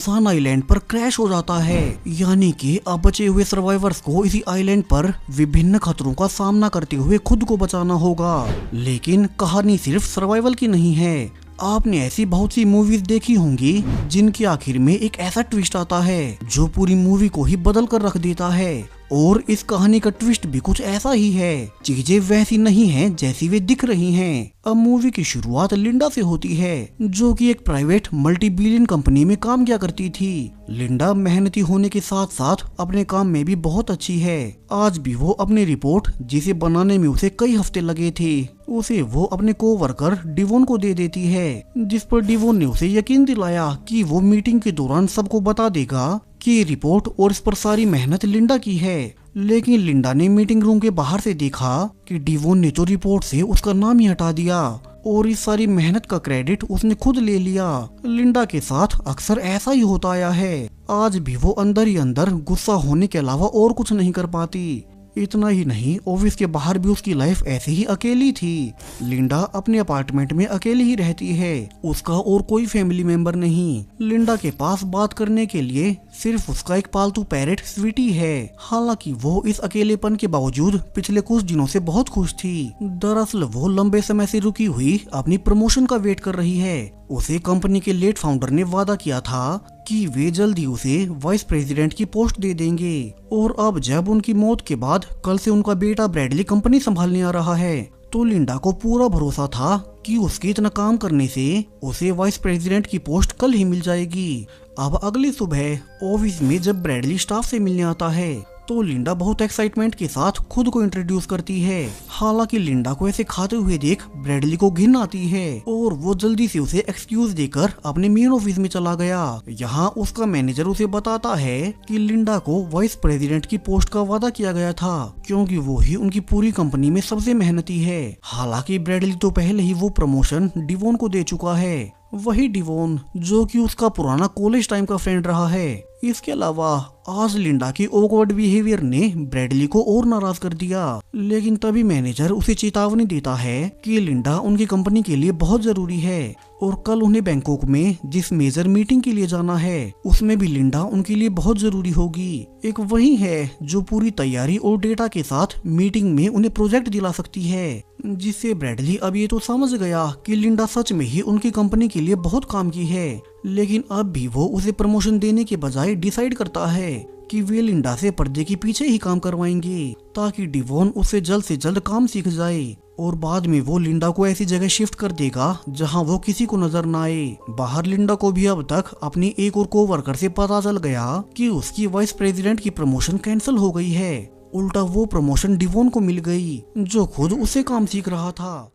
सान आइलैंड पर क्रैश हो जाता है। यानी कि अब बचे हुए सर्वाइवर्स को इसी आइलैंड पर विभिन्न खतरों का सामना करते हुए खुद को बचाना होगा। लेकिन कहानी सिर्फ सर्वाइवल की नहीं है। आपने ऐसी बहुत सी मूवीज देखी होंगी जिनके आखिर में एक ऐसा ट्विस्ट आता है जो पूरी मूवी को ही बदल कर रख देता है। और इस कहानी का ट्विस्ट भी कुछ ऐसा ही है। चीजें वैसी नहीं हैं जैसी वे दिख रही हैं। अब मूवी की शुरुआत लिंडा से होती है, जो कि एक प्राइवेट मल्टी बिलियन कंपनी में काम किया करती थी। लिंडा मेहनती होने के साथ साथ अपने काम में भी बहुत अच्छी है। आज भी वो अपनी रिपोर्ट, जिसे बनाने में उसे कई हफ्ते लगे थे, उसे वो अपने कोवर्कर डिवोन को दे देती है, जिस पर डिवोन ने उसे यकीन दिलाया कि वो मीटिंग के दौरान सबको बता देगा कि ये रिपोर्ट और इस पर सारी मेहनत लिंडा की है। लेकिन लिंडा ने मीटिंग रूम के बाहर से देखा कि डिवोन ने तो रिपोर्ट से उसका नाम ही हटा दिया और इस सारी मेहनत का क्रेडिट उसने खुद ले लिया। लिंडा के साथ अक्सर ऐसा ही होता आया है। आज भी वो अंदर ही अंदर गुस्सा होने के अलावा और कुछ नहीं कर पाती। इतना ही नहीं, ऑफिस के बाहर भी उसकी लाइफ ऐसी ही अकेली थी। लिंडा अपने अपार्टमेंट में अकेली ही रहती है। उसका और कोई फैमिली मेंबर नहीं। लिंडा के पास बात करने के लिए सिर्फ उसका एक पालतू पैरेट स्वीटी है। हालांकि वो इस अकेलेपन के बावजूद पिछले कुछ दिनों से बहुत खुश थी। दरअसल वो लंबे समय से रुकी हुई अपनी प्रमोशन का वेट कर रही है। उसे कंपनी के लेट फाउंडर ने वादा किया था कि वे जल्दी उसे वाइस प्रेसिडेंट की पोस्ट दे देंगे। और अब जब उनकी मौत के बाद कल से उनका बेटा ब्रैडली कंपनी संभालने आ रहा है, तो लिंडा को पूरा भरोसा था कि उसके इतना काम करने से उसे वाइस प्रेसिडेंट की पोस्ट कल ही मिल जाएगी। अब अगली सुबह ऑफिस में जब ब्रैडली स्टाफ से मिलने आता है, तो लिंडा बहुत एक्साइटमेंट के साथ खुद को इंट्रोड्यूस करती है। हालांकि लिंडा को ऐसे खाते हुए देख ब्रैडली को घिन आती है और वो जल्दी से उसे एक्सक्यूज देकर अपने मेन ऑफिस में चला गया। यहाँ उसका मैनेजर उसे बताता है कि लिंडा को वाइस प्रेसिडेंट की पोस्ट का वादा किया गया था, क्योंकि वो ही उनकी पूरी कंपनी में सबसे मेहनती है। हालांकि ब्रैडली तो पहले ही वो प्रमोशन डिवोन को दे चुका है, वही डिवोन जो कि उसका पुराना कॉलेज टाइम का फ्रेंड रहा है। इसके अलावा आज लिंडा की ऑकवर्ड बिहेवियर ने ब्रैडली को और नाराज कर दिया। लेकिन तभी मैनेजर उसे चेतावनी देता है कि लिंडा उनकी कंपनी के लिए बहुत जरूरी है और कल उन्हें बैंकॉक में जिस मेजर मीटिंग के लिए जाना है, उसमें भी लिंडा उनके लिए बहुत जरूरी होगी। एक वही है जो पूरी तैयारी और डेटा के साथ मीटिंग में उन्हें प्रोजेक्ट दिला सकती है, जिससे ब्रैडली अब ये तो समझ गया कि लिंडा सच में ही उनकी कंपनी के लिए बहुत काम की है। लेकिन अब भी वो उसे प्रमोशन देने के बजाय डिसाइड करता है कि वे लिंडा से पर्दे के पीछे ही काम करवाएंगे, ताकि डिवोन उससे जल्द से जल्द काम सीख जाए। और बाद में वो लिंडा को ऐसी जगह शिफ्ट कर देगा जहां वो किसी को नजर न आए। बाहर लिंडा को भी अब तक अपनी एक और कोवर्कर से पता चल गया कि उसकी वाइस प्रेसिडेंट की प्रमोशन कैंसिल हो गई है। उल्टा वो प्रमोशन डिवोन को मिल गई, जो खुद उसे काम सीख रहा था।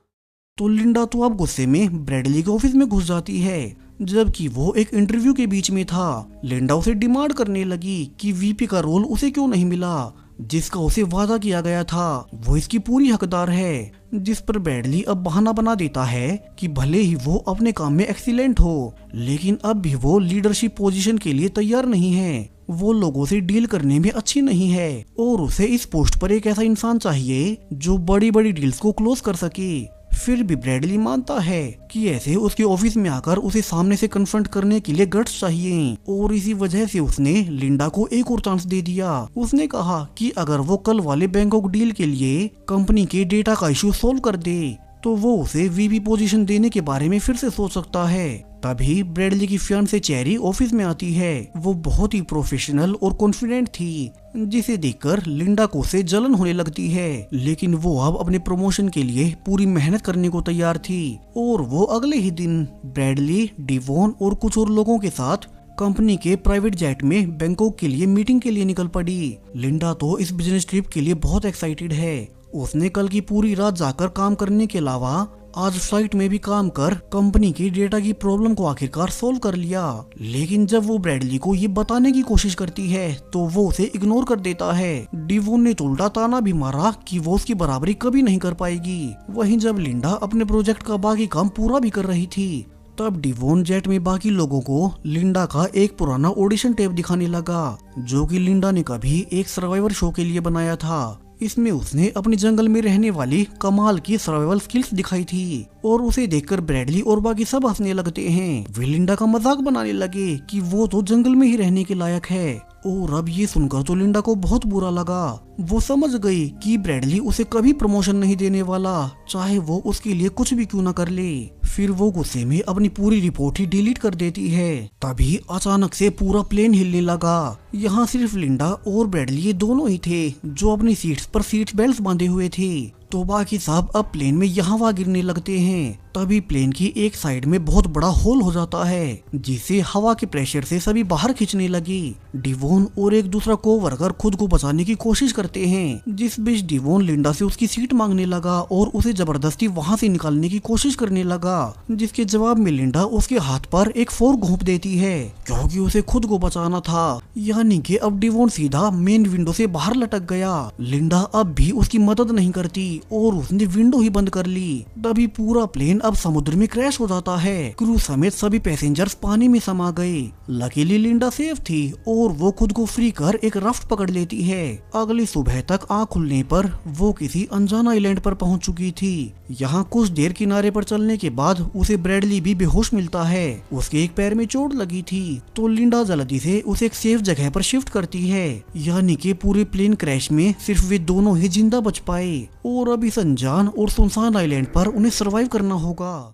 तो लिंडा तो अब गुस्से में ब्रैडली के ऑफिस में घुस जाती है, जबकि वो एक इंटरव्यू के बीच में था। लिंडा उसे डिमांड करने लगी कि वीपी का रोल उसे क्यों नहीं मिला, जिसका उसे वादा किया गया था। वो इसकी पूरी हकदार है। जिस पर ब्रैडली अब बहाना बना देता है कि भले ही वो अपने काम में एक्सीलेंट हो, लेकिन अब भी वो लीडरशिप पोजीशन के लिए तैयार नहीं है। वो लोगों से डील करने में अच्छी नहीं है और उसे इस पोस्ट पर एक ऐसा इंसान चाहिए जो बड़ी बड़ी डील्स को क्लोज कर सके। फिर भी ब्रैडली मानता है कि ऐसे उसके ऑफिस में आकर उसे सामने से कन्फ्रंट करने के लिए गट्स चाहिए, और इसी वजह से उसने लिंडा को एक और चांस दे दिया। उसने कहा कि अगर वो कल वाले बैंकॉक डील के लिए कंपनी के डेटा का इशू सोल्व कर दे, तो वो उसे वीपी पोजीशन देने के बारे में फिर से सोच सकता है। तभी ब्रैडली की फियांसे चेरी ऑफिस में आती है। वो बहुत ही प्रोफेशनल और कॉन्फिडेंट थी, जिसे देखकर लिंडा को से जलन होने लगती है। लेकिन वो अब अपने प्रमोशन के लिए पूरी मेहनत करने को तैयार थी। और वो अगले ही दिन ब्रैडली, डिवोन और कुछ और लोगों के साथ कंपनी के प्राइवेट जेट में बैंकॉक के लिए मीटिंग के लिए निकल पड़ी। लिंडा तो इस बिजनेस ट्रिप के लिए बहुत एक्साइटेड है। उसने कल की पूरी रात जाकर काम करने के अलावा आज फ्लाइट में भी काम कर कंपनी की डेटा की प्रॉब्लम को आखिरकार सोल्व कर लिया। लेकिन जब वो ब्रैडली को ये बताने की कोशिश करती है, तो वो उसे इग्नोर कर देता है। डिवोन ने तो उल्टा ताना भी मारा कि वो उसकी बराबरी कभी नहीं कर पाएगी। वहीं जब लिंडा अपने प्रोजेक्ट का बाकी काम पूरा भी कर रही थी, तब डिवोन जेट में बाकी लोगों को लिंडा का एक पुराना ऑडिशन टेप दिखाने लगा, जो कि लिंडा ने कभी एक सर्वाइवर शो के लिए बनाया था। इसमें उसने अपनी जंगल में रहने वाली कमाल की सर्वाइवल स्किल्स दिखाई थी और उसे देखकर ब्रैडली और बाकी सब हंसने लगते हैं। वे लिंडा का मजाक बनाने लगे कि वो तो जंगल में ही रहने के लायक है। और अब ये सुनकर तो लिंडा को बहुत बुरा लगा। वो समझ गई कि ब्रैडली उसे कभी प्रमोशन नहीं देने वाला, चाहे वो उसके लिए कुछ भी क्यों न कर ले। फिर वो गुस्से में अपनी पूरी रिपोर्ट ही डिलीट कर देती है। तभी अचानक से पूरा प्लेन हिलने लगा। यहाँ सिर्फ लिंडा और ब्रैडली ये दोनों ही थे जो अपनी सीट्स पर सीट बेल्ट बांधे हुए थे। तो बाकी सब अब प्लेन में यहाँ वहाँ गिरने लगते हैं। तभी प्लेन की एक साइड में बहुत बड़ा होल हो जाता है, जिससे हवा के प्रेशर से सभी बाहर खींचने लगी। डिवोन और एक दूसरा कोवर्कर खुद को बचाने की कोशिश करते हैं, जिस बीच डिवोन लिंडा से उसकी सीट मांगने लगा और उसे जबरदस्ती वहाँ से निकालने की कोशिश करने लगा, जिसके जवाब में लिंडा उसके हाथ पर एक फोर्क घोंप देती है, क्योंकि उसे खुद को बचाना था। यानी कि अब डिवोन सीधा मेन विंडो से बाहर लटक गया। लिंडा अब भी उसकी मदद नहीं करती और उसने विंडो ही बंद कर ली। तभी पूरा प्लेन अब समुद्र में क्रैश हो जाता है। क्रू समेत सभी पैसेंजर्स पानी में समा गए। लकीली लिंडा सेफ थी और वो खुद को फ्री कर एक राफ्ट पकड़ लेती है। अगली सुबह तक आँख खुलने पर वो किसी अनजान आइलैंड पर पहुंच चुकी थी। यहाँ कुछ देर किनारे पर चलने के बाद उसे ब्रैडली भी बेहोश मिलता है। उसके एक पैर में चोट लगी थी, तो लिंडा जल्दी से उसे एक सेफ जगह पर शिफ्ट करती है। यानी कि पूरे प्लेन क्रैश में सिर्फ वे दोनों ही जिंदा बच पाए और अब इस अनजान और सुनसान आइलैंड पर उन्हें सरवाइव करना होगा।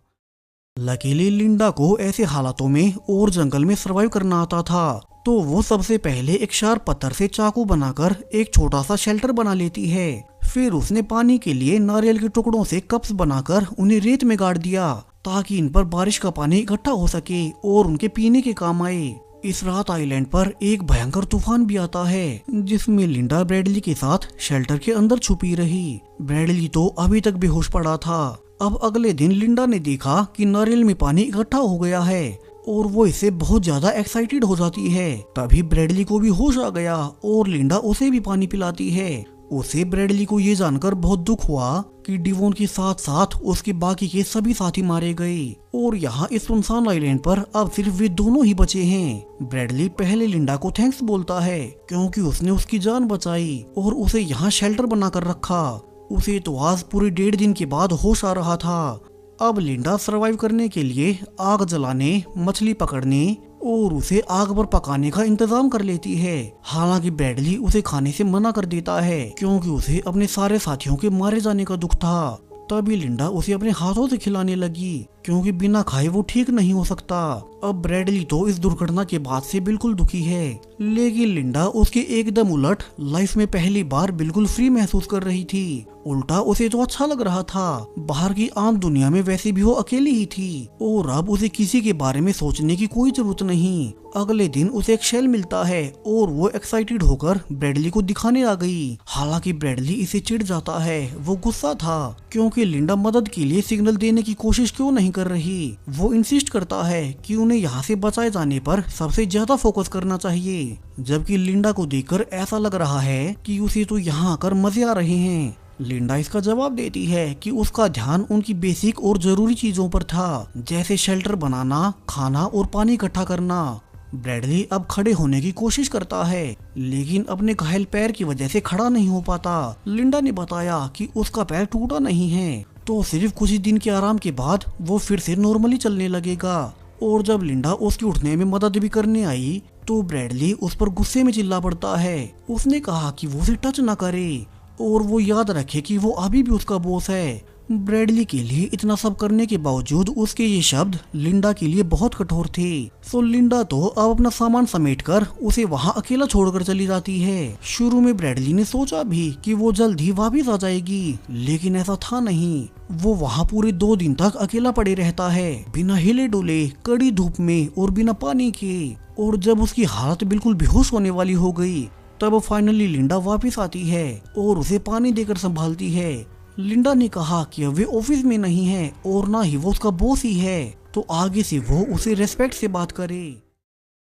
लकीली लिंडा को ऐसे हालातों में और जंगल में सरवाइव करना आता था, तो वो सबसे पहले एक शार्प पत्थर से चाकू बनाकर एक छोटा सा शेल्टर बना लेती है। फिर उसने पानी के लिए नारियल के टुकड़ों से कप्स बनाकर उन्हें रेत में गाड़ दिया, ताकि इन पर बारिश का पानी इकट्ठा हो सके और उनके पीने के काम आए। इस रात आइलैंड पर एक भयंकर तूफान भी आता है, जिसमें लिंडा ब्रैडली के साथ शेल्टर के अंदर छुपी रही। ब्रैडली तो अभी तक बेहोश पड़ा था। अब अगले दिन लिंडा ने देखा कि नारियल में पानी इकट्ठा हो गया है और वो इससे बहुत ज्यादा एक्साइटेड हो जाती है। तभी ब्रैडली को भी होश आ गया और लिंडा उसे भी पानी पिलाती है। उसे ब्रैडली को ये जानकर बहुत दुख हुआ कि डिवोन के साथ साथ उसके बाकी के सभी साथी मारे गए और यहाँ इस सुनसान आइलैंड पर अब सिर्फ वे दोनों ही बचे हैं। ब्रैडली पहले लिंडा को थैंक्स बोलता है, क्योंकि उसने उसकी जान बचाई और उसे यहाँ शेल्टर बनाकर रखा। उसे तो आज पूरे 1.5 दिन के बाद होश आ रहा था। अब लिंडा सरवाइव करने के लिए आग जलाने, मछली पकड़ने और उसे आग पर पकाने का इंतजाम कर लेती है। हालांकि ब्रैडली उसे खाने से मना कर देता है, क्योंकि उसे अपने सारे साथियों के मारे जाने का दुख था। तभी लिंडा उसे अपने हाथों से खिलाने लगी, क्योंकि बिना खाए वो ठीक नहीं हो सकता। अब ब्रैडली तो इस दुर्घटना के बाद से बिल्कुल दुखी है, लेकिन लिंडा उसके एकदम उलट लाइफ में पहली बार बिल्कुल फ्री महसूस कर रही थी। उल्टा उसे तो अच्छा लग रहा था। बाहर की आम दुनिया में वैसे भी वो अकेली ही थी और अब उसे किसी के बारे में सोचने की कोई जरूरत नहीं। अगले दिन उसे एक शेल मिलता है और वो एक्साइटेड होकर ब्रैडली को दिखाने आ गई। हालांकि ब्रैडली इसे चिढ़ जाता है। वो गुस्सा था क्योंकि लिंडा मदद के लिए सिग्नल देने की कोशिश क्यों नहीं कर रही। वो इंसिस्ट करता है कि उन्हें यहाँ से बचाए जाने पर सबसे ज्यादा फोकस करना चाहिए, जबकि लिंडा को देखकर ऐसा लग रहा है कि उसे तो यहाँ आकर मजे आ रहे हैं। लिंडा इसका जवाब देती है कि उसका ध्यान उनकी बेसिक और जरूरी चीजों पर था, जैसे शेल्टर बनाना, खाना और पानी इकट्ठा करना। ब्रैडली अब खड़े होने की कोशिश करता है, लेकिन अपने घायल पैर की वजह से खड़ा नहीं हो पाता। लिंडा ने बताया कि उसका पैर टूटा नहीं है, तो सिर्फ कुछ ही दिन के आराम के बाद वो फिर से नॉर्मली चलने लगेगा। और जब लिंडा उसकी उठने में मदद भी करने आई, तो ब्रैडली उस पर गुस्से में चिल्ला पड़ता है। उसने कहा कि वो उसे टच न करे और वो याद रखे कि वो अभी भी उसका बॉस है। ब्रैडली के लिए इतना सब करने के बावजूद उसके ये शब्द लिंडा के लिए बहुत कठोर थे। सो लिंडा तो अब अपना सामान समेटकर उसे वहाँ अकेला छोड़कर चली जाती है। शुरू में ब्रैडली ने सोचा भी कि वो जल्द ही वापिस आ जाएगी, लेकिन ऐसा था नहीं। वो वहाँ पूरे 2 दिन तक अकेला पड़े रहता है, बिना हिले डुले, कड़ी धूप में और बिना पानी के। और जब उसकी हालत बिल्कुल बेहोश होने वाली हो गई, तब फाइनली लिंडा वापिस आती है और उसे पानी देकर संभालती है। लिंडा ने कहा कि अब वे ऑफिस में नहीं है और ना ही वो उसका बॉस ही है, तो आगे से वो उसे रेस्पेक्ट से बात करे।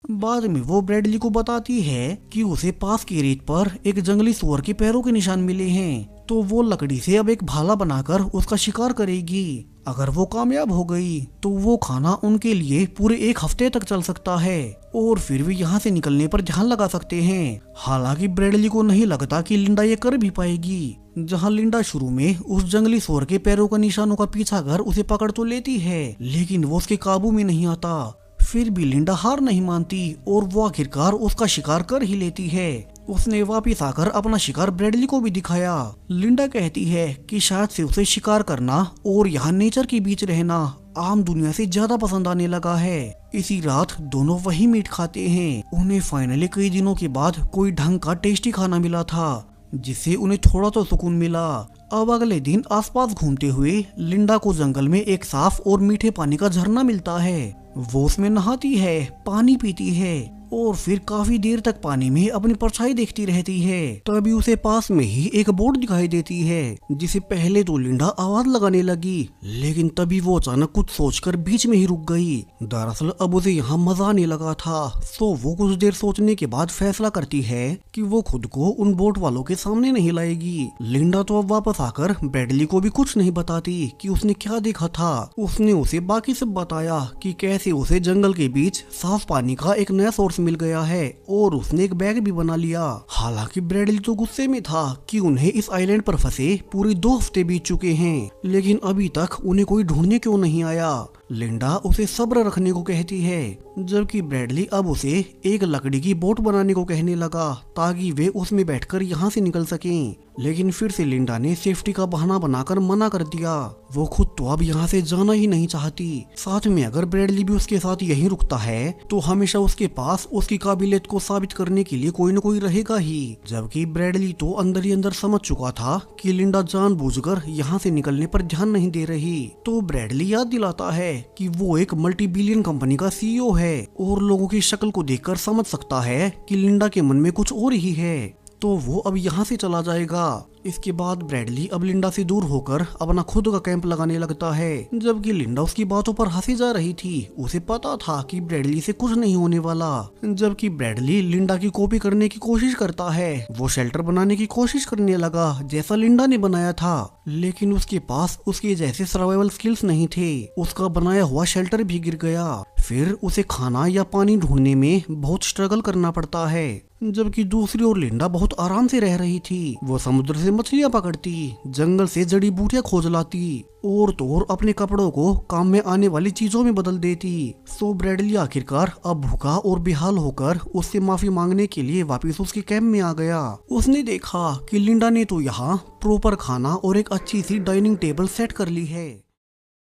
बाद में वो ब्रैडली को बताती है कि उसे पास की रेत पर एक जंगली सुअर के पैरों के निशान मिले हैं, तो वो लकड़ी से अब एक भाला बनाकर उसका शिकार करेगी। अगर वो कामयाब हो गई तो वो खाना उनके लिए पूरे 1 हफ्ते तक चल सकता है और फिर भी यहाँ से निकलने पर ध्यान लगा सकते हैं। हालांकि ब्रैडली को नहीं लगता कि लिंडा ये कर भी पाएगी। जहाँ लिंडा शुरू में उस जंगली सुअर के पैरों का निशानों का पीछा कर उसे पकड़ तो लेती है, लेकिन वो उसके काबू में नहीं आता। फिर भी लिंडा हार नहीं मानती और वो आखिरकार उसका शिकार कर ही लेती है। उसने वापिस आकर अपना शिकार ब्रैडली को भी दिखाया। लिंडा कहती है कि शायद से उसे शिकार करना और यहाँ नेचर के बीच रहना आम दुनिया से ज्यादा पसंद आने लगा है। इसी रात दोनों वही मीट खाते हैं। उन्हें फाइनली कई दिनों के बाद कोई ढंग का टेस्टी खाना मिला था, जिससे उन्हें थोड़ा तो सुकून मिला। अब अगले दिन आसपास घूमते हुए लिंडा को जंगल में एक साफ और मीठे पानी का झरना मिलता है। वो उसमें नहाती है, पानी पीती है और फिर काफी देर तक पानी में अपनी परछाई देखती रहती है। तभी उसे पास में ही एक बोट दिखाई देती है, जिसे पहले तो लिंडा आवाज लगाने लगी, लेकिन तभी वो अचानक कुछ सोचकर बीच में ही रुक गई। दरअसल अब उसे यहाँ मजा आने लगा था, तो वो कुछ देर सोचने के बाद फैसला करती है कि वो खुद को उन बोट वालों के सामने नहीं लाएगी। लिंडा तो अब वापस आकर ब्रैडली को भी कुछ नहीं बताती कि उसने क्या देखा था। उसने उसे बाकी सब बताया कि कैसे उसे जंगल के बीच साफ पानी का एक नया सोर्स मिल गया है और उसने एक बैग भी बना लिया। हालांकि ब्रैडली तो गुस्से में था कि उन्हें इस आइलैंड पर फंसे पूरे 2 हफ्ते बीत चुके हैं, लेकिन अभी तक उन्हें कोई ढूंढने क्यों नहीं आया। लिंडा उसे सब्र रखने को कहती है, जबकि ब्रैडली अब उसे एक लकड़ी की बोट बनाने को कहने लगा ताकि वे उसमें बैठकर यहाँ से निकल सकें। लेकिन फिर से लिंडा ने सेफ्टी का बहाना बनाकर मना कर दिया। वो खुद तो अब यहाँ से जाना ही नहीं चाहती। साथ में अगर ब्रैडली भी उसके साथ यहीं रुकता है तो हमेशा उसके पास उसकी काबिलियत को साबित करने के लिए कोई न कोई रहेगा ही। जबकि ब्रैडली तो अंदर ही अंदर समझ चुका था कि लिंडा जानबूझकर यहाँ से निकलने पर ध्यान नहीं दे रही। तो ब्रैडली याद दिलाता है कि वो एक मल्टी बिलियन कंपनी का सीईओ है और लोगों की शक्ल को देखकर समझ सकता है कि लिंडा के मन में कुछ और ही है, तो वो अब यहाँ से चला जाएगा। इसके बाद ब्रैडली अब लिंडा से दूर होकर अपना खुद का कैंप लगाने लगता है, जबकि लिंडा उसकी बातों पर हंसी जा रही थी। उसे पता था कि ब्रैडली से कुछ नहीं होने वाला। जबकि ब्रैडली लिंडा की कॉपी करने की कोशिश करता है। वो शेल्टर बनाने की कोशिश करने लगा जैसा लिंडा ने बनाया था, लेकिन उसके पास उसके जैसे सर्वाइवल स्किल्स नहीं थे। उसका बनाया हुआ शेल्टर भी गिर गया। फिर उसे खाना या पानी ढूंढने में बहुत स्ट्रगल करना पड़ता है। जबकि दूसरी ओर लिंडा बहुत आराम से रह रही थी। वो समुद्र से मछलियां पकड़ती, जंगल से जड़ी बूटियां खोज लाती और तो और अपने कपड़ों को काम में आने वाली चीजों में बदल देती। सो ब्रैडली आखिरकार अब भूखा और बेहाल होकर उससे माफी मांगने के लिए वापस उसके कैंप में आ गया। उसने देखा कि लिंडा ने तो यहाँ प्रॉपर खाना और एक अच्छी सी डाइनिंग टेबल सेट कर ली है।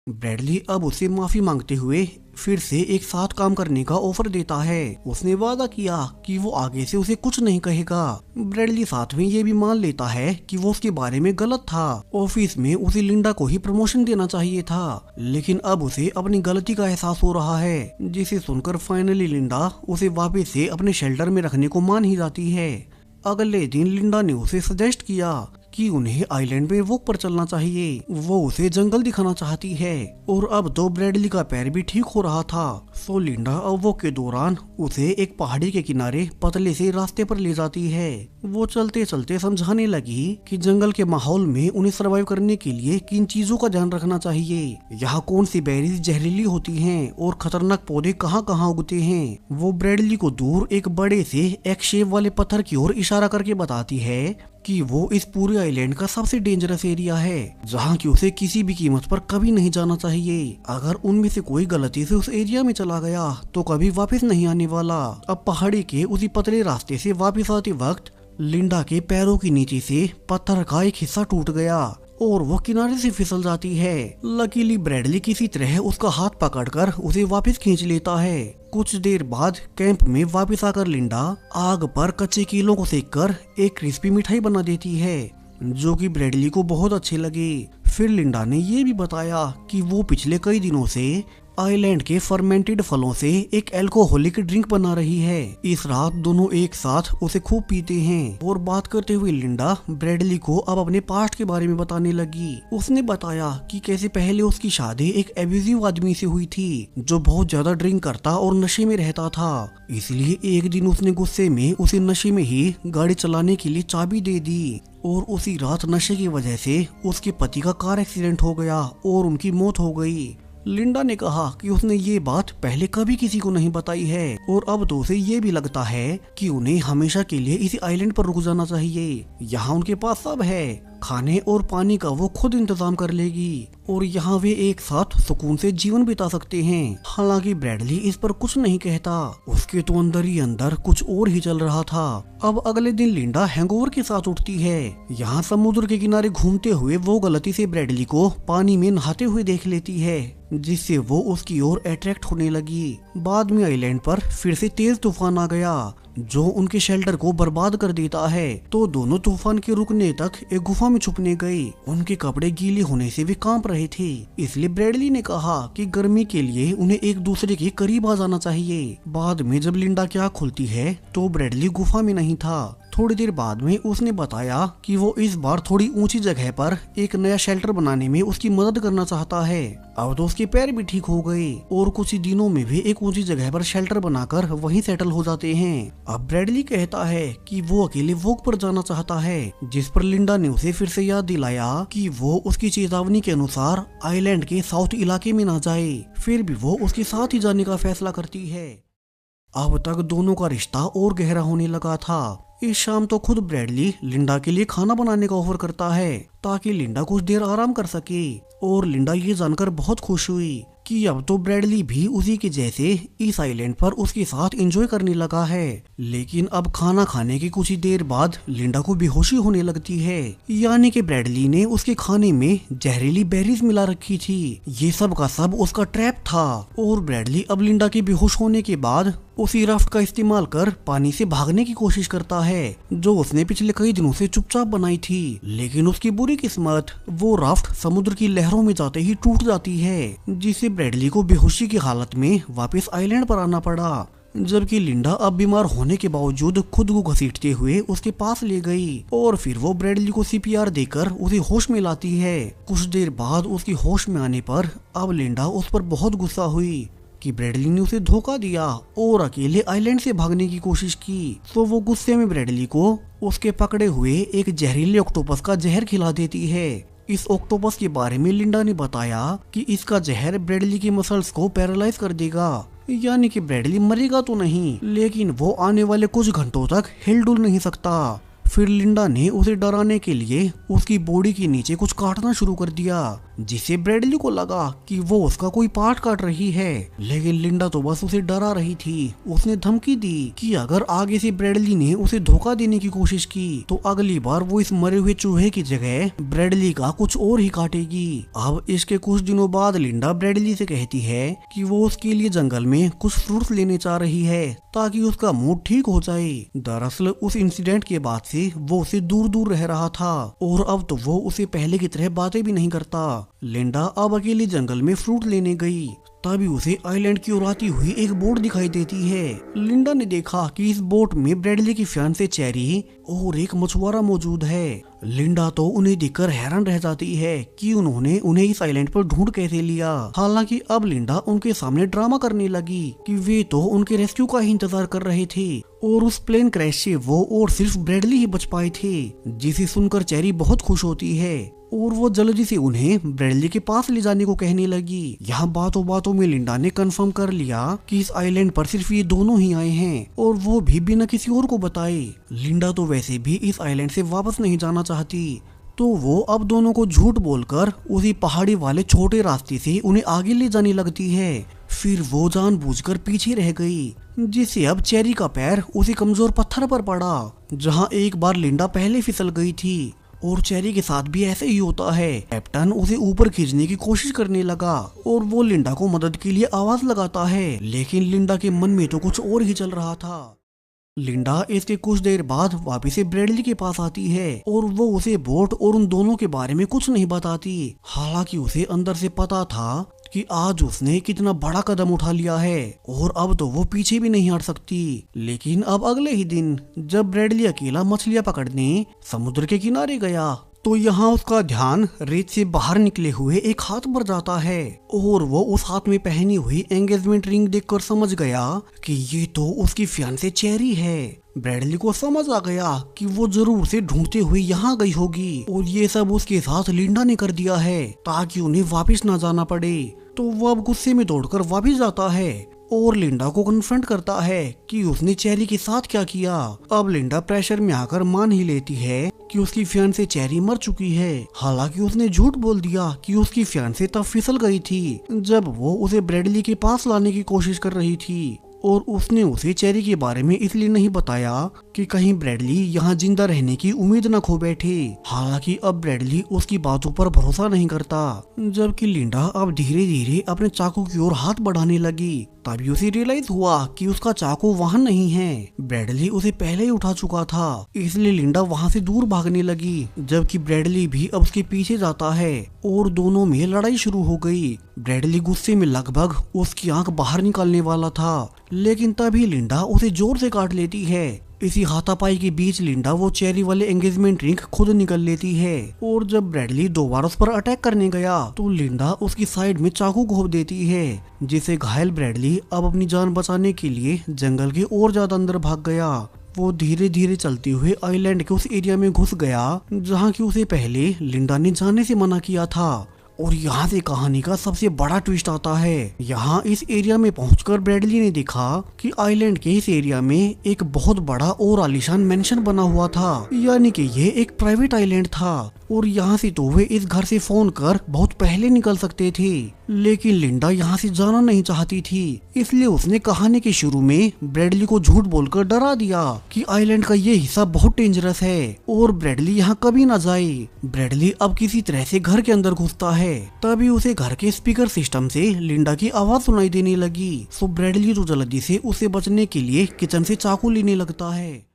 ब्रैडली अब उसे माफी मांगते हुए फिर से एक साथ काम करने का ऑफर देता है। उसने वादा किया कि वो आगे से उसे कुछ नहीं कहेगा। ब्रैडली साथ में ये भी मान लेता है कि वो उसके बारे में गलत था। ऑफिस में उसे लिंडा को ही प्रमोशन देना चाहिए था, लेकिन अब उसे अपनी गलती का एहसास हो रहा है, जिसे सुनकर फाइनली लिंडा उसे वापस से अपने शेल्टर में रखने को मान ही जाती है। अगले दिन लिंडा ने उसे सजेस्ट किया कि उन्हें आइलैंड में वॉक पर चलना चाहिए। वो उसे जंगल दिखाना चाहती है और अब तो ब्रैडली का पैर भी ठीक हो रहा था। सो लिंडा अब वॉक के दौरान उसे एक पहाड़ी के किनारे पतले से रास्ते पर ले जाती है। वो चलते चलते समझाने लगी कि जंगल के माहौल में उन्हें सर्वाइव करने के लिए किन चीजों का ध्यान रखना चाहिए, यहाँ कौन सी बेरीज जहरीली होती हैं और खतरनाक पौधे कहाँ कहाँ उगते हैं। वो ब्रैडली को दूर एक बड़े से एक्स शेप वाले पत्थर की ओर इशारा करके बताती है कि वो इस पूरे आइलैंड का सबसे डेंजरस एरिया है, जहाँ की उसे किसी भी कीमत पर कभी नहीं जाना चाहिए। अगर उनमें से कोई गलती से उस एरिया में चला गया तो कभी वापस नहीं आने वाला। अब पहाड़ी के उसी पतले रास्ते से वापस आते वक्त लिंडा के पैरों के नीचे से पत्थर का एक हिस्सा टूट गया और वो किनारे से फिसल जाती है। लकीली ब्रैडली किसी तरह उसका हाथ पकड़कर उसे वापस खींच लेता है। कुछ देर बाद कैंप में वापस आकर लिंडा आग पर कच्चे कीलों को सेककर एक क्रिस्पी मिठाई बना देती है, जो कि ब्रैडली को बहुत अच्छे लगे। फिर लिंडा ने ये भी बताया कि वो पिछले कई दिनों से आइलैंड के फर्मेंटेड फलों से एक अल्कोहलिक ड्रिंक बना रही है। इस रात दोनों एक साथ उसे खूब पीते हैं और बात करते हुए लिंडा ब्रैडली को अब अपने पास्ट के बारे में बताने लगी। उसने बताया कि कैसे पहले उसकी शादी एक एब्यूजिव आदमी से हुई थी जो बहुत ज्यादा ड्रिंक करता और नशे में रहता था। इसलिए एक दिन उसने गुस्से में उसे नशे में ही गाड़ी चलाने के लिए चाबी दे दी और उसी रात नशे की वजह से उसके पति का कार एक्सीडेंट हो गया और उनकी मौत हो गई। लिंडा ने कहा कि उसने ये बात पहले कभी किसी को नहीं बताई है और अब तो उसे ये भी लगता है कि उन्हें हमेशा के लिए इसी आइलैंड पर रुक जाना चाहिए। यहाँ उनके पास सब है, खाने और पानी का वो खुद इंतजाम कर लेगी और यहाँ वे एक साथ सुकून से जीवन बिता सकते हैं। हालांकि ब्रैडली इस पर कुछ नहीं कहता, उसके तो अंदर ही अंदर कुछ और ही चल रहा था। अब अगले दिन लिंडा हैंगओवर के साथ उठती है। यहाँ समुद्र के किनारे घूमते हुए वो गलती से ब्रैडली को पानी में नहाते हुए देख लेती है, जिससे वो उसकी ओर अट्रैक्ट होने लगी। बाद में आइलैंड पर फिर से तेज तूफान आ गया जो उनके शेल्टर को बर्बाद कर देता है। तो दोनों तूफान के रुकने तक एक गुफा में छुपने गए। उनके कपड़े गीले होने से वे कांप रहे थे, इसलिए ब्रैडली ने कहा कि गर्मी के लिए उन्हें एक दूसरे के करीब आ जाना चाहिए। बाद में जब लिंडा की आँख खुलती है तो ब्रैडली गुफा में नहीं था। थोड़ी देर बाद में उसने बताया कि वो इस बार थोड़ी ऊंची जगह पर एक नया शेल्टर बनाने में उसकी मदद करना चाहता है। अब तो उसके पैर भी ठीक हो गए और कुछ ही दिनों में भी एक ऊंची जगह पर शेल्टर बनाकर वहीं सेटल हो जाते हैं। अब ब्रैडली कहता है कि वो अकेले वॉक पर जाना चाहता है, जिस पर लिंडा ने उसे फिर से याद दिलाया कि वो उसकी चेतावनी के अनुसार आइलैंड के साउथ इलाके में ना जाए। फिर भी वो उसके साथ ही जाने का फैसला करती है। अब तक दोनों का रिश्ता और गहरा होने लगा था। इस शाम तो खुद ब्रैडली लिंडा के लिए खाना बनाने का ऑफर करता है ताकि लिंडा कुछ देर आराम कर सके और लिंडा ये जानकर बहुत खुश हुई कि अब तो ब्रैडली भी उसी के जैसे इस आइलैंड पर उसके साथ एंजॉय करने लगा है। लेकिन अब खाना खाने की कुछ ही देर बाद लिंडा को बेहोशी होने लगती है, यानी कि ब्रैडली ने उसके खाने में जहरीली बेरीज मिला रखी थी। ये सब का सब उसका ट्रैप था और ब्रैडली अब लिंडा के बेहोश होने के बाद उसी राफ्ट का इस्तेमाल कर पानी से भागने की कोशिश करता है जो उसने पिछले कई दिनों से चुपचाप बनाई थी। लेकिन उसकी बुरी किस्मत, वो राफ्ट समुद्र की लहरों में जाते ही टूट जाती है, जिससे ब्रैडली को बेहोशी की हालत में वापस आइलैंड पर आना पड़ा। जबकि लिंडा अब बीमार होने के बावजूद खुद को घसीटते हुए उसके पास ले गई और फिर वो ब्रैडली को सीपीआर देकर उसे होश में लाती है। कुछ देर बाद उसकी होश में आने पर अब लिंडा उस पर बहुत गुस्सा हुई कि ब्रैडली ने उसे धोखा दिया और अकेले आइलैंड से भागने की कोशिश की। तो वो गुस्से में ब्रैडली को उसके पकड़े हुए एक जहरीले ऑक्टोपस का जहर खिला देती है। इस ऑक्टोपस के बारे में लिंडा ने बताया कि इसका जहर ब्रैडली के मसल्स को पैरालाइज कर देगा, यानी कि ब्रैडली मरेगा तो नहीं, लेकिन वो आने वाले कुछ घंटों तक हिलडुल नहीं सकता। फिर लिंडा ने उसे डराने के लिए उसकी बॉडी के नीचे कुछ काटना शुरू कर दिया, जिससे ब्रैडली को लगा कि वो उसका कोई पार्ट काट रही है। लेकिन लिंडा तो बस उसे डरा रही थी। उसने धमकी दी कि अगर आगे से ब्रैडली ने उसे धोखा देने की कोशिश की तो अगली बार वो इस मरे हुए चूहे की जगह ब्रैडली का कुछ और ही काटेगी। अब इसके कुछ दिनों बाद लिंडा ब्रैडली से कहती है कि वो उसके लिए जंगल में कुछ फ्रूट्स लेने जा रही है ताकि उसका मूड ठीक हो जाए। दरअसल उस इंसिडेंट के बाद से वो उसे दूर दूर रह रहा था और अब तो वो उसे पहले की तरह बातें भी नहीं करता। लिंडा अब अकेली जंगल में फ्रूट लेने गई, तभी उसे आइलैंड की ओर आती हुई एक बोट दिखाई देती है। लिंडा ने देखा कि इस बोट में ब्रैडली की फियांसे चेरी और एक मछुआरा मौजूद है। लिंडा तो उन्हें देखकर हैरान रह जाती है कि उन्होंने उन्हें इस आइलैंड पर ढूंढ कैसे लिया। हालांकि अब लिंडा उनके सामने ड्रामा करने लगी कि वे तो उनके रेस्क्यू का ही इंतजार कर रहे थे और उस प्लेन क्रैश से वो और सिर्फ ब्रैडली ही बच पाए थे, जिसे सुनकर चेरी बहुत खुश होती है और वो जल्दी से उन्हें ब्रैडली के पास ले जाने को कहने लगी। यहाँ बातों बातों में लिंडा ने कंफर्म कर लिया कि इस आइलैंड पर सिर्फ ये दोनों ही आए हैं और वो भी बिना किसी और को बताए। लिंडा तो वैसे भी इस आइलैंड से वापस नहीं जाना चाहती, तो वो अब दोनों को झूठ बोलकर उसी पहाड़ी वाले छोटे रास्ते से उन्हें आगे ले जाने लगती है। फिर वो जानबूझकर पीछे रह गई, जिससे अब चेरी का पैर उसी कमजोर पत्थर पर पड़ा जहाँ एक बार लिंडा पहले फिसल गई थी। और चेरी के साथ भी ऐसे ही होता है। कैप्टन उसे ऊपर खींचने की कोशिश करने लगा और वो लिंडा को मदद के लिए आवाज लगाता है, लेकिन लिंडा के मन में तो कुछ और ही चल रहा था। लिंडा इसके कुछ देर बाद वापस से ब्रैडली के पास आती है और वो उसे बोट और उन दोनों के बारे में कुछ नहीं बताती। हालांकि उसे अंदर से पता था कि आज उसने कितना बड़ा कदम उठा लिया है और अब तो वो पीछे भी नहीं हट सकती। लेकिन अब अगले ही दिन जब ब्रैडली अकेला मछलियां पकड़ने समुद्र के किनारे गया तो यहाँ उसका ध्यान रेत से बाहर निकले हुए एक हाथ पर जाता है और वो उस हाथ में पहनी हुई एंगेजमेंट रिंग देखकर समझ गया कि ये तो उसकी फियांसे चेरी है। ब्रैडली को समझ आ गया कि वो जरूर उसे ढूंढते हुए यहाँ गई होगी और ये सब उसके साथ लिंडा ने कर दिया है ताकि उन्हें वापस ना जाना पड़े। तो वो अब गुस्से में दौड़कर वापस जाता है और लिंडा को कन्फ्रंट करता है कि उसने चेरी के साथ क्या किया। अब लिंडा प्रेशर में आकर मान ही लेती है कि उसकी फियांसे चेरी मर चुकी है। हालांकि उसने झूठ बोल दिया कि उसकी फियांसे तब फिसल गई थी जब वो उसे ब्रैडली के पास लाने की कोशिश कर रही थी और उसने उसे चेरी के बारे में इसलिए नहीं बताया कि कहीं ब्रैडली यहाँ जिंदा रहने की उम्मीद न खो बैठे। हालांकि अब ब्रैडली उसकी बातों पर भरोसा नहीं करता। जबकि लिंडा अब धीरे धीरे अपने चाकू की ओर हाथ बढ़ाने लगी तभी उसे रियलाइज हुआ कि उसका चाकू वहाँ नहीं है। ब्रैडली उसे पहले ही उठा चुका था इसलिए लिंडा वहाँ से दूर भागने लगी जबकि ब्रैडली भी अब उसके पीछे जाता है और दोनों में लड़ाई शुरू हो गई। ब्रैडली गुस्से में लगभग उसकी आंख बाहर निकालने वाला था लेकिन तभी लिंडा उसे जोर से काट लेती है। इसी हाथापाई के बीच लिंडा वो चेरी वाले एंगेजमेंट रिंग खुद निकल लेती है और जब ब्रैडली दोबारा उस पर अटैक करने गया तो लिंडा उसकी साइड में चाकू घोंप देती है जिससे घायल ब्रैडली अब अपनी जान बचाने के लिए जंगल के और ज्यादा अंदर भाग गया। वो धीरे धीरे चलते हुए आइलैंड के उस एरिया में घुस गया जहाँ की उसे पहले लिंडा ने जाने से मना किया था। और यहाँ से कहानी का सबसे बड़ा ट्विस्ट आता है। यहाँ इस एरिया में पहुंचकर ब्रैडली ने देखा कि आइलैंड के इस एरिया में एक बहुत बड़ा और आलीशान मेंशन बना हुआ था यानी कि ये एक प्राइवेट आइलैंड था और यहाँ से तो वे इस घर से फोन कर बहुत पहले निकल सकते थे। लेकिन लिंडा यहाँ से जाना नहीं चाहती थी इसलिए उसने कहानी के शुरू में ब्रैडली को झूठ बोलकर डरा दिया कि आइलैंड का ये हिस्सा बहुत डेंजरस है और ब्रैडली यहाँ कभी ना जाए। ब्रैडली अब किसी तरह से घर के अंदर घुसता है तभी उसे घर के स्पीकर सिस्टम से लिंडा की आवाज सुनाई देने लगी। सो ब्रैडली तो जल्दी से उसे बचने के लिए किचन से चाकू लेने लगता है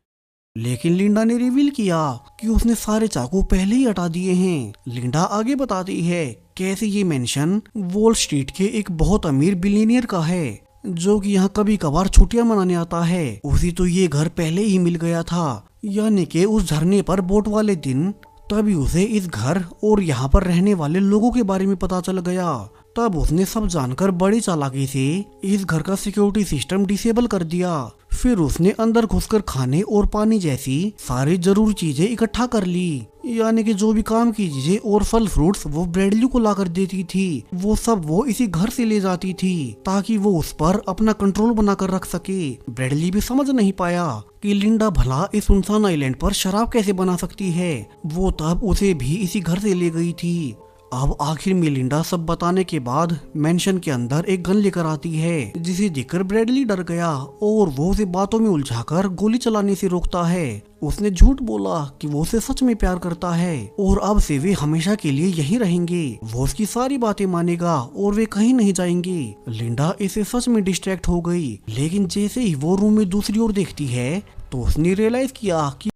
लेकिन लिंडा ने रिवील किया कि उसने सारे चाकू पहले ही हटा दिए हैं। लिंडा आगे बताती है कैसे ये मेंशन वॉल स्ट्रीट के एक बहुत अमीर बिलियनियर का है जो कि यहाँ कभी कभार छुट्टियां मनाने आता है। उसी तो ये घर पहले ही मिल गया था यानी कि उस झरने पर बोट वाले दिन तभी उसे इस घर और यहाँ पर रहने वाले लोगों के बारे में पता चल गया। तब उसने सब जानकर बड़ी चालाकी से इस घर का सिक्योरिटी सिस्टम डिसेबल कर दिया। फिर उसने अंदर घुसकर खाने और पानी जैसी सारी जरूरी चीजें इकट्ठा कर ली यानी कि जो भी काम की चीजें और फल फ्रूट्स वो ब्रैडली को ला कर देती थी वो सब वो इसी घर से ले जाती थी ताकि वो उस पर अपना कंट्रोल बनाकर रख सके। ब्रैडली भी समझ नहीं पाया कि लिंडा भला इस सुनसान आइलैंड पर शराब कैसे बना सकती है। वो तब उसे भी इसी घर से ले गई थी। अब आखिर में लिंडा सब बताने के बाद मेंशन के अंदर एक गन लेकर आती है जिसे देखकर ब्रैडली डर गया और वो उसे बातों में उलझाकर गोली चलाने से रोकता है। उसने झूठ बोला कि वो उसे सच में प्यार करता है और अब से वे हमेशा के लिए यहीं रहेंगे। वो उसकी सारी बातें मानेगा और वे कहीं नहीं जाएंगे। लिंडा इसे सच में डिस्ट्रैक्ट हो गई लेकिन जैसे ही वो रूम में दूसरी ओर देखती है तो उसने रियलाइज किया कि